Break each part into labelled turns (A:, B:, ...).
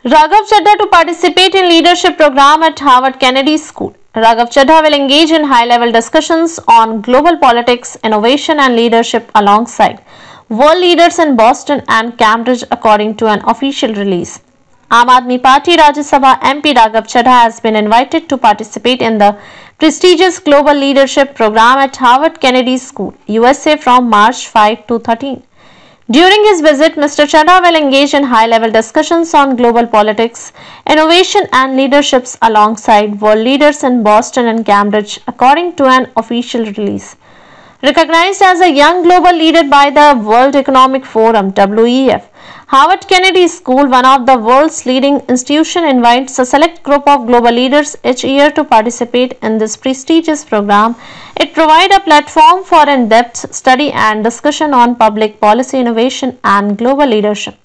A: Raghav Chadha to participate in leadership program at Harvard Kennedy School. Raghav Chadha will engage in high-level discussions on global politics, innovation and leadership alongside world leaders in Boston and Cambridge, according to an official release. Aam Aadmi Party Rajya Sabha MP Raghav Chadha has been invited to participate in the prestigious Global Leadership Program at Harvard Kennedy School, USA from March 5 to 13. During his visit, Mr. Chadha will engage in high-level discussions on global politics, innovation and leaderships alongside world leaders in Boston and Cambridge, according to an official release. Recognized as a young global leader by the World Economic Forum (WEF), Harvard Kennedy School, one of the world's leading institutions, invites a select group of global leaders each year to participate in this prestigious program. It provides a platform for in-depth study and discussion on public policy, innovation, and global leadership.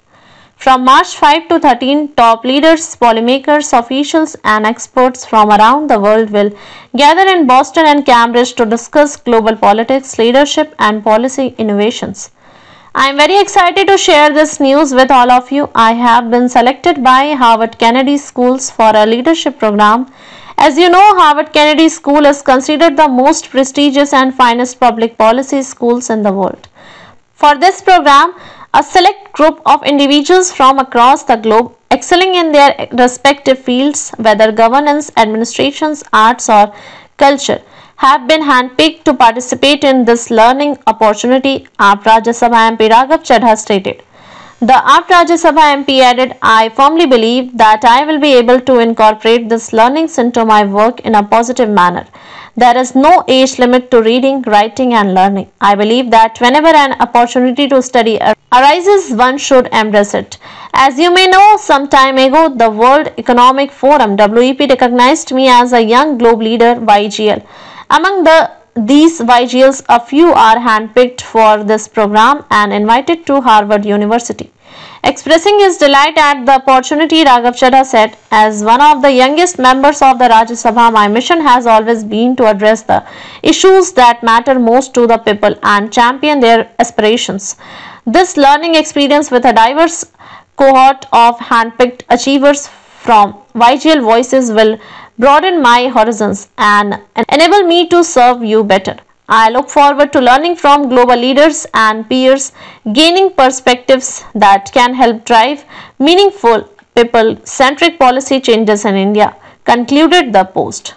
A: From March 5 to 13, top leaders, policymakers, officials, and experts from around the world will gather in Boston and Cambridge to discuss global politics, leadership, and policy innovations. I am very excited to share this news with all of you. I have been selected by Harvard Kennedy Schools for a leadership program. As you know, Harvard Kennedy School is considered the most prestigious and finest public policy schools in the world. For this program, a select group of individuals from across the globe excelling in their respective fields, whether governance, administrations, arts, or culture, have been handpicked to participate in this learning opportunity, AAP Rajya Sabha MP Raghav Chadha stated. The AAP Rajya Sabha MP added, I firmly believe that I will be able to incorporate these learnings into my work in a positive manner. There is no age limit to reading, writing and learning. I believe that whenever an opportunity to study arises, one should embrace it. As you may know, some time ago, the World Economic Forum (WEF) recognized me as a young global leader (YGL). Among these YGLs, a few are handpicked for this program and invited to Harvard University. Expressing his delight at the opportunity, Raghav Chadha said, as one of the youngest members of the Rajya Sabha, my mission has always been to address the issues that matter most to the people and champion their aspirations. This learning experience with a diverse cohort of handpicked achievers from YGL voices will broaden my horizons and enable me to serve you better. I look forward to learning from global leaders and peers, gaining perspectives that can help drive meaningful, people-centric policy changes in India, concluded the post.